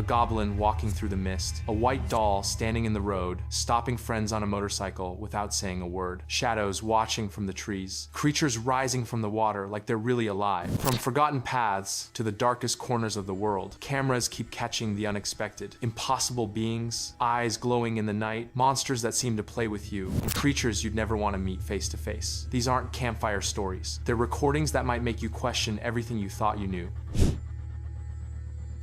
a goblin walking through the mist, a white doll standing in the road, stopping friends on a motorcycle without saying a word, shadows watching from the trees, creatures rising from the water like they're really alive. From forgotten paths to the darkest corners of the world, cameras keep catching the unexpected. Impossible beings, eyes glowing in the night, monsters that seem to play with you, and creatures you'd never want to meet face to face. These aren't campfire stories. They're recordings that might make you question everything you thought you knew.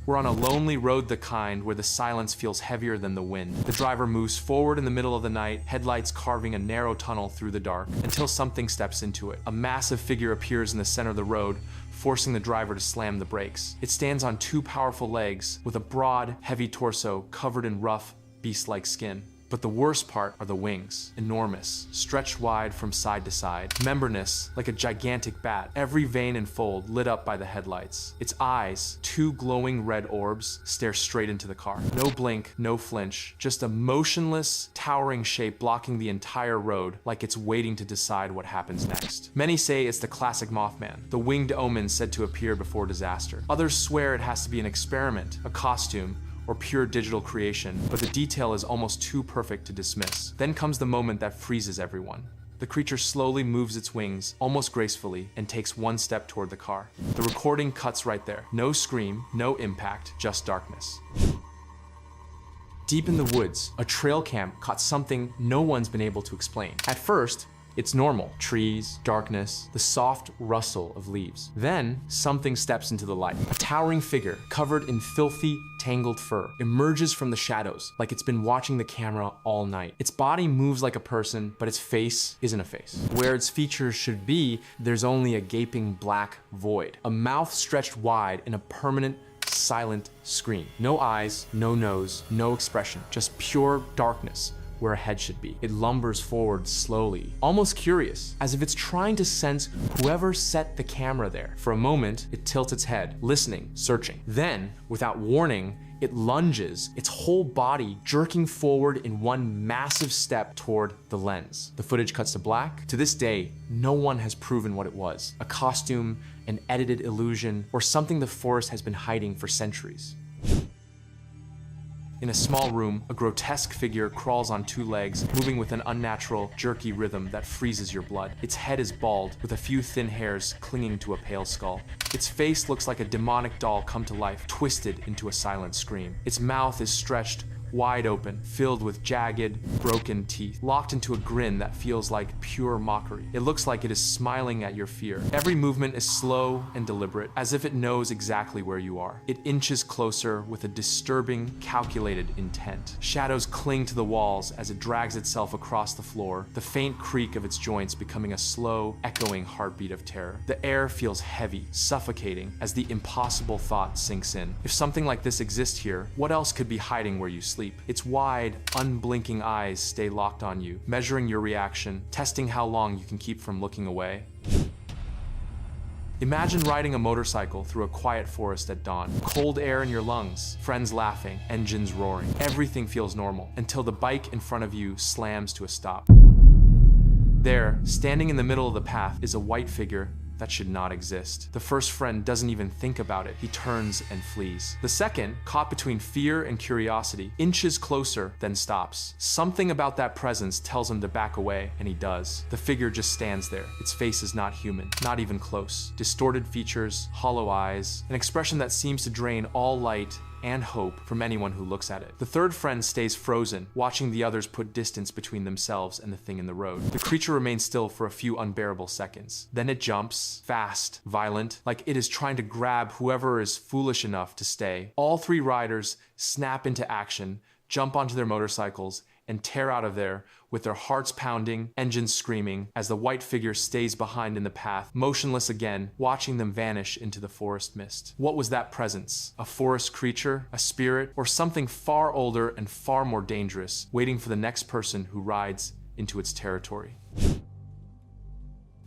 We're on a lonely road, the kind where the silence feels heavier than the wind. The driver moves forward in the middle of the night, headlights carving a narrow tunnel through the dark, until something steps into it. A massive figure appears in the center of the road, forcing the driver to slam the brakes. It stands on two powerful legs, with a broad, heavy torso covered in rough, beast-like skin. But the worst part are the wings, enormous, stretched wide from side to side, membranous like a gigantic bat, every vein and fold lit up by the headlights. Its eyes, two glowing red orbs, stare straight into the car. No blink, no flinch, just a motionless, towering shape blocking the entire road like it's waiting to decide what happens next. Many say it's the classic Mothman, the winged omen said to appear before disaster. Others swear it has to be an experiment, a costume, or pure digital creation, but the detail is almost too perfect to dismiss. Then comes the moment that freezes everyone. The creature slowly moves its wings, almost gracefully, and takes one step toward the car. The recording cuts right there. No scream, no impact, just darkness. Deep in the woods, a trail cam caught something no one's been able to explain. At first, it's normal. Trees, darkness, the soft rustle of leaves. Then, something steps into the light. A towering figure, covered in filthy, tangled fur, emerges from the shadows like it's been watching the camera all night. Its body moves like a person, but its face isn't a face. Where its features should be, there's only a gaping black void. A mouth stretched wide in a permanent, silent scream. No eyes, no nose, no expression, just pure darkness where a head should be. It lumbers forward slowly, almost curious, as if it's trying to sense whoever set the camera there. For a moment, it tilts its head, listening, searching. Then, without warning, it lunges, its whole body jerking forward in one massive step toward the lens. The footage cuts to black. To this day, no one has proven what it was. A costume, an edited illusion, or something the forest has been hiding for centuries. In a small room, a grotesque figure crawls on two legs, moving with an unnatural, jerky rhythm that freezes your blood. Its head is bald, with a few thin hairs clinging to a pale skull. Its face looks like a demonic doll come to life, twisted into a silent scream. Its mouth is stretched wide open, filled with jagged, broken teeth, locked into a grin that feels like pure mockery. It looks like it is smiling at your fear. Every movement is slow and deliberate, as if it knows exactly where you are. It inches closer with a disturbing, calculated intent. Shadows cling to the walls as it drags itself across the floor, the faint creak of its joints becoming a slow, echoing heartbeat of terror. The air feels heavy, suffocating, as the impossible thought sinks in. If something like this exists here, what else could be hiding where you sleep? Its wide, unblinking eyes stay locked on you, measuring your reaction, testing how long you can keep from looking away. Imagine riding a motorcycle through a quiet forest at dawn. Cold air in your lungs, friends laughing, engines roaring. Everything feels normal, until the bike in front of you slams to a stop. There, standing in the middle of the path, is a white figure that should not exist. The first friend doesn't even think about it. He turns and flees. The second, caught between fear and curiosity, inches closer, then stops. Something about that presence tells him to back away, and he does. The figure just stands there. Its face is not human, not even close. Distorted features, hollow eyes, an expression that seems to drain all light and hope from anyone who looks at it. The third friend stays frozen, watching the others put distance between themselves and the thing in the road. The creature remains still for a few unbearable seconds. Then it jumps, fast, violent, like it is trying to grab whoever is foolish enough to stay. All three riders snap into action, jump onto their motorcycles, and tear out of there with their hearts pounding, engines screaming, as the white figure stays behind in the path, motionless again, watching them vanish into the forest mist. What was that presence? A forest creature? A spirit? Or something far older and far more dangerous, waiting for the next person who rides into its territory?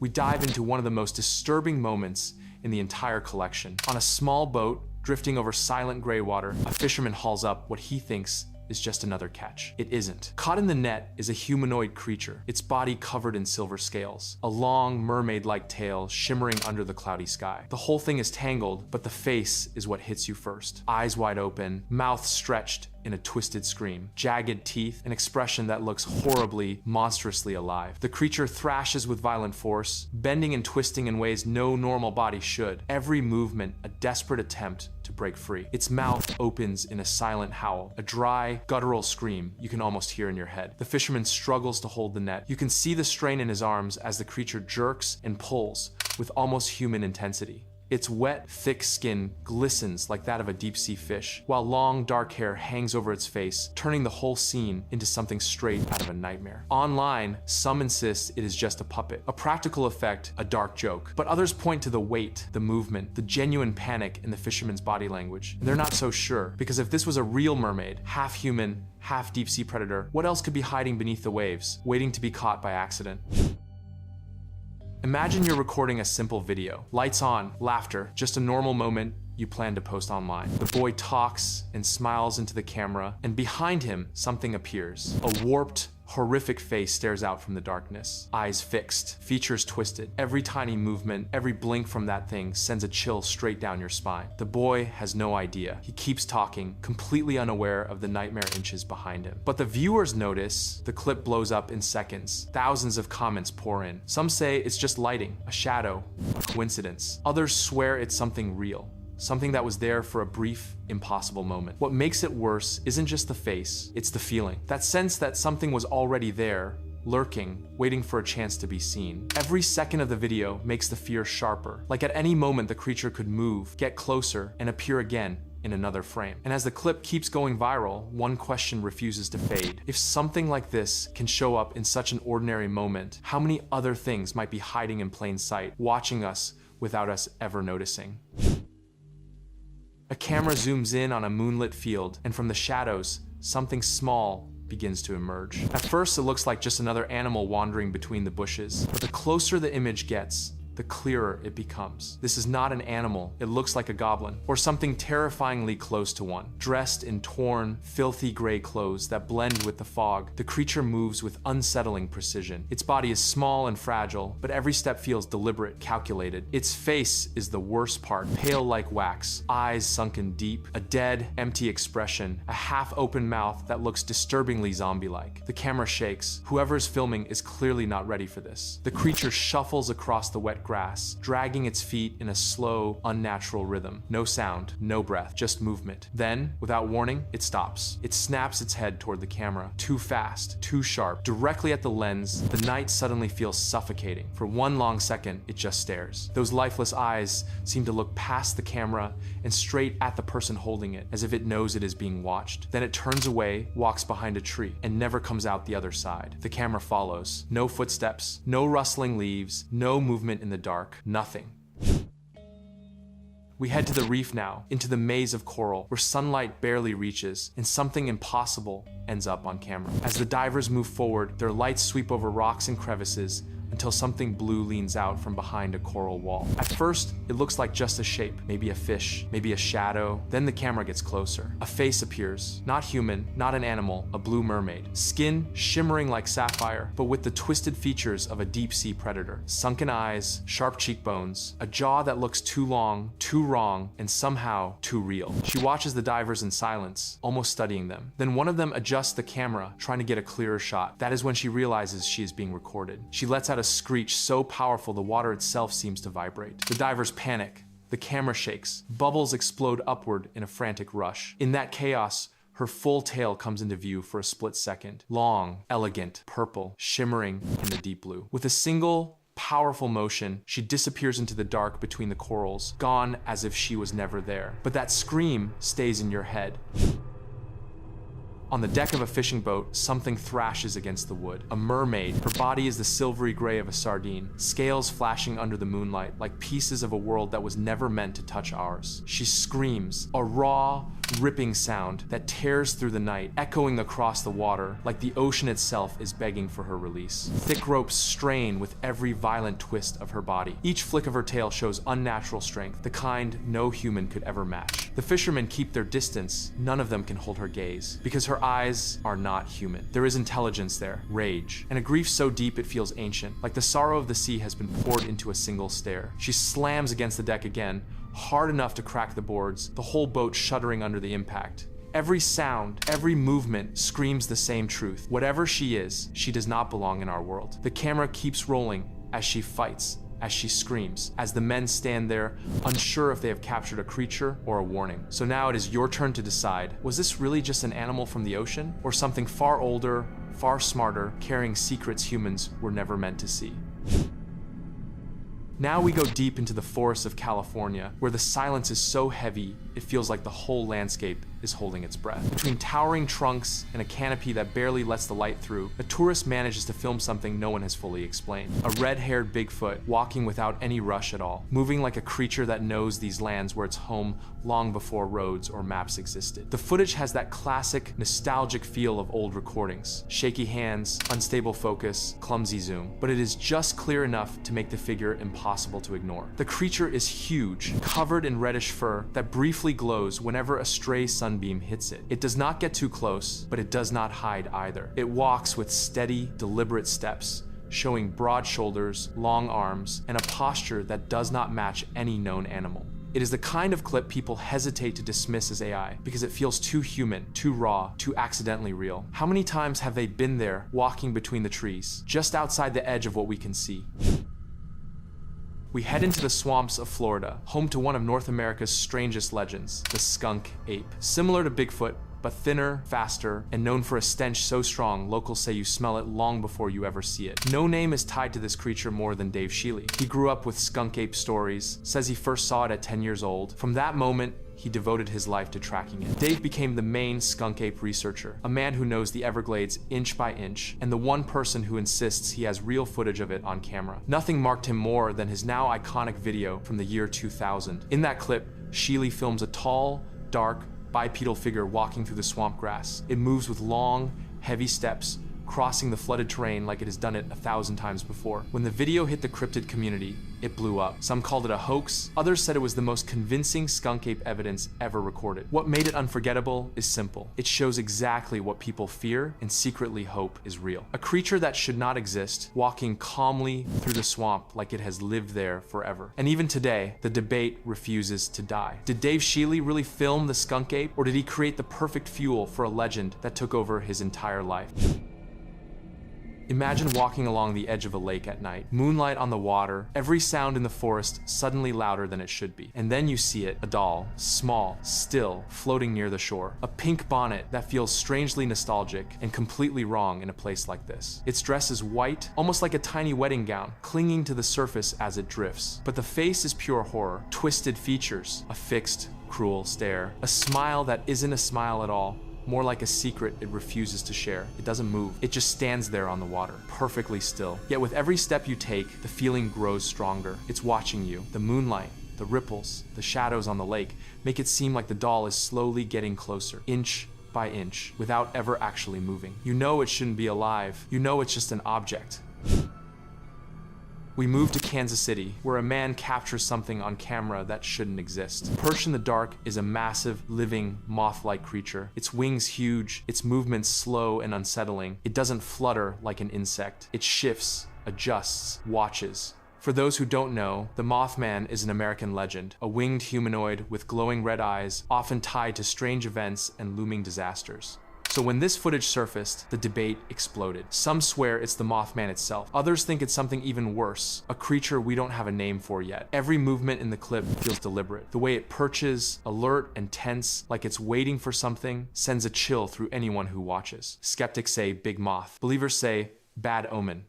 We dive into one of the most disturbing moments in the entire collection. On a small boat, drifting over silent gray water, a fisherman hauls up what he thinks is just another catch. It isn't. Caught in the net is a humanoid creature, its body covered in silver scales, a long mermaid-like tail shimmering under the cloudy sky. The whole thing is tangled, but the face is what hits you first. Eyes wide open, mouth stretched in a twisted scream, jagged teeth, an expression that looks horribly, monstrously alive. The creature thrashes with violent force, bending and twisting in ways no normal body should. Every movement a desperate attempt to break free. Its mouth opens in a silent howl, a dry, guttural scream you can almost hear in your head. The fisherman struggles to hold the net. You can see the strain in his arms as the creature jerks and pulls with almost human intensity. Its wet, thick skin glistens like that of a deep-sea fish, while long, dark hair hangs over its face, turning the whole scene into something straight out of a nightmare. Online, some insist it is just a puppet, a practical effect, a dark joke. But others point to the weight, the movement, the genuine panic in the fisherman's body language. And they're not so sure, because if this was a real mermaid, half human, half deep-sea predator, what else could be hiding beneath the waves, waiting to be caught by accident? Imagine you're recording a simple video. Lights on, laughter, just a normal moment you plan to post online. The boy talks and smiles into the camera, and behind him, something appears. A warped, horrific face stares out from the darkness. Eyes fixed, features twisted. Every tiny movement, every blink from that thing sends a chill straight down your spine. The boy has no idea. He keeps talking, completely unaware of the nightmare inches behind him. But the viewers notice. The clip blows up in seconds. Thousands of comments pour in. Some say it's just lighting, a shadow, a coincidence. Others swear it's something real. Something that was there for a brief, impossible moment. What makes it worse isn't just the face, it's the feeling. That sense that something was already there, lurking, waiting for a chance to be seen. Every second of the video makes the fear sharper. Like at any moment the creature could move, get closer, and appear again in another frame. And as the clip keeps going viral, one question refuses to fade. If something like this can show up in such an ordinary moment, how many other things might be hiding in plain sight, watching us without us ever noticing? A camera zooms in on a moonlit field, and from the shadows, something small begins to emerge. At first, it looks like just another animal wandering between the bushes, but the closer the image gets, the clearer it becomes. This is not an animal. It looks like a goblin, or something terrifyingly close to one. Dressed in torn, filthy gray clothes that blend with the fog, the creature moves with unsettling precision. Its body is small and fragile, but every step feels deliberate, calculated. Its face is the worst part, pale like wax, eyes sunken deep, a dead, empty expression, a half-open mouth that looks disturbingly zombie-like. The camera shakes. Whoever is filming is clearly not ready for this. The creature shuffles across the wet grass, dragging its feet in a slow, unnatural rhythm. No sound, no breath, just movement. Then, without warning, it stops. It snaps its head toward the camera. Too fast, too sharp, directly at the lens. The night suddenly feels suffocating. For one long second, it just stares. Those lifeless eyes seem to look past the camera and straight at the person holding it, as if it knows it is being watched. Then it turns away, walks behind a tree, and never comes out the other side. The camera follows. No footsteps, no rustling leaves, no movement in the dark, nothing. We head to the reef now, into the maze of coral, where sunlight barely reaches, and something impossible ends up on camera. As the divers move forward, their lights sweep over rocks and crevices, until something blue leans out from behind a coral wall. At first, it looks like just a shape, maybe a fish, maybe a shadow. Then the camera gets closer. A face appears, not human, not an animal, a blue mermaid. Skin shimmering like sapphire, but with the twisted features of a deep-sea predator. Sunken eyes, sharp cheekbones, a jaw that looks too long, too wrong, and somehow too real. She watches the divers in silence, almost studying them. Then one of them adjusts the camera, trying to get a clearer shot. That is when she realizes she is being recorded. She lets out a screech so powerful the water itself seems to vibrate. The divers panic. The camera shakes. Bubbles explode upward in a frantic rush. In that chaos, her full tail comes into view for a split second. Long, elegant, purple, shimmering in the deep blue. With a single, powerful motion, she disappears into the dark between the corals, gone as if she was never there. But that scream stays in your head. On the deck of a fishing boat, something thrashes against the wood. A mermaid. Her body is the silvery gray of a sardine, scales flashing under the moonlight like pieces of a world that was never meant to touch ours. She screams, a raw, ripping sound that tears through the night, echoing across the water like the ocean itself is begging for her release. Thick ropes strain with every violent twist of her body. Each flick of her tail shows unnatural strength, the kind no human could ever match. The fishermen keep their distance. None of them can hold her gaze, because her her eyes are not human. There is intelligence there, rage, and a grief so deep it feels ancient, like the sorrow of the sea has been poured into a single stare. She slams against the deck again, hard enough to crack the boards, the whole boat shuddering under the impact. Every sound, every movement screams the same truth. Whatever she is, she does not belong in our world. The camera keeps rolling as she fights, as she screams, as the men stand there, unsure if they have captured a creature or a warning. So now it is your turn to decide, was this really just an animal from the ocean? Or something far older, far smarter, carrying secrets humans were never meant to see? Now we go deep into the forests of California, where the silence is so heavy, it feels like the whole landscape is holding its breath. Between towering trunks and a canopy that barely lets the light through, a tourist manages to film something no one has fully explained. A red-haired Bigfoot walking without any rush at all, moving like a creature that knows these lands were its home long before roads or maps existed. The footage has that classic, nostalgic feel of old recordings. Shaky hands, unstable focus, clumsy zoom. But it is just clear enough to make the figure impossible to ignore. The creature is huge, covered in reddish fur that briefly glows whenever a stray sunbeam hits it. It does not get too close, but it does not hide either. It walks with steady, deliberate steps, showing broad shoulders, long arms, and a posture that does not match any known animal. It is the kind of clip people hesitate to dismiss as AI because it feels too human, too raw, too accidentally real. How many times have they been there, walking between the trees, just outside the edge of what we can see? We head into the swamps of Florida, home to one of North America's strangest legends, the skunk ape. Similar to Bigfoot, but thinner, faster, and known for a stench so strong, locals say you smell it long before you ever see it. No name is tied to this creature more than Dave Shealy. He grew up with skunk ape stories, says he first saw it at 10 years old. From that moment, he devoted his life to tracking it. Dave became the main skunk ape researcher, a man who knows the Everglades inch by inch, and the one person who insists he has real footage of it on camera. Nothing marked him more than his now iconic video from the year 2000. In that clip, Shealy films a tall, dark, bipedal figure walking through the swamp grass. It moves with long, heavy steps, crossing the flooded terrain like it has done it 1,000 times before. When the video hit the cryptid community, it blew up. Some called it a hoax, others said it was the most convincing skunk ape evidence ever recorded. What made it unforgettable is simple. It shows exactly what people fear and secretly hope is real. A creature that should not exist, walking calmly through the swamp like it has lived there forever. And even today, the debate refuses to die. Did Dave Shealy really film the skunk ape, or did he create the perfect fuel for a legend that took over his entire life? Imagine walking along the edge of a lake at night, moonlight on the water, every sound in the forest suddenly louder than it should be. And then you see it, a doll, small, still, floating near the shore. A pink bonnet that feels strangely nostalgic and completely wrong in a place like this. Its dress is white, almost like a tiny wedding gown, clinging to the surface as it drifts. But the face is pure horror, twisted features, a fixed, cruel stare, a smile that isn't a smile at all. More like a secret it refuses to share. It doesn't move. It just stands there on the water, perfectly still. Yet with every step you take, the feeling grows stronger. It's watching you. The moonlight, the ripples, the shadows on the lake make it seem like the doll is slowly getting closer, inch by inch, without ever actually moving. You know it shouldn't be alive. You know it's just an object. We move to Kansas City, where a man captures something on camera that shouldn't exist. Perched in the dark is a massive, living, moth-like creature. Its wings huge, its movements slow and unsettling. It doesn't flutter like an insect. It shifts, adjusts, watches. For those who don't know, the Mothman is an American legend, a winged humanoid with glowing red eyes, often tied to strange events and looming disasters. So when this footage surfaced, the debate exploded. Some swear it's the Mothman itself. Others think it's something even worse, a creature we don't have a name for yet. Every movement in the clip feels deliberate. The way it perches, alert and tense, like it's waiting for something, sends a chill through anyone who watches. Skeptics say big moth. Believers say bad omen.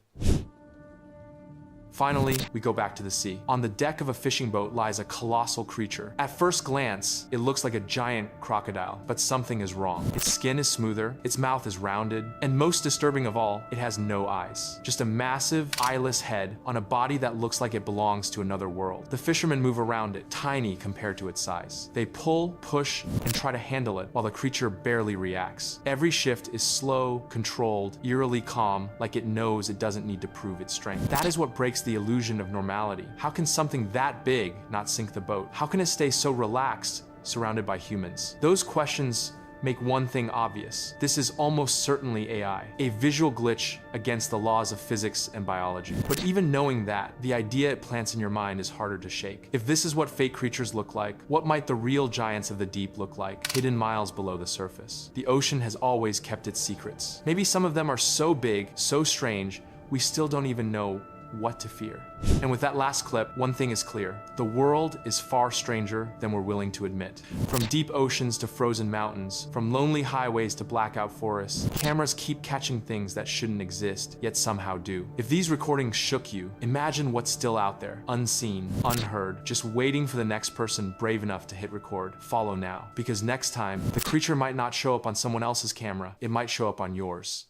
Finally, we go back to the sea. On the deck of a fishing boat lies a colossal creature. At first glance, it looks like a giant crocodile, but something is wrong. Its skin is smoother, its mouth is rounded, and most disturbing of all, it has no eyes. Just a massive, eyeless head on a body that looks like it belongs to another world. The fishermen move around it, tiny compared to its size. They pull, push, and try to handle it, while the creature barely reacts. Every shift is slow, controlled, eerily calm, like it knows it doesn't need to prove its strength. That is what breaks the illusion of normality. How can something that big not sink the boat? How can it stay so relaxed, surrounded by humans? Those questions make one thing obvious. This is almost certainly AI, a visual glitch against the laws of physics and biology. But even knowing that, the idea it plants in your mind is harder to shake. If this is what fake creatures look like, what might the real giants of the deep look like, hidden miles below the surface? The ocean has always kept its secrets. Maybe some of them are so big, so strange, we still don't even know what to fear. And with that last clip, one thing is clear. The world is far stranger than we're willing to admit. From deep oceans to frozen mountains, from lonely highways to blackout forests, cameras keep catching things that shouldn't exist, yet somehow do. If these recordings shook you, imagine what's still out there, unseen, unheard, just waiting for the next person brave enough to hit record. Follow now, because next time, the creature might not show up on someone else's camera, it might show up on yours.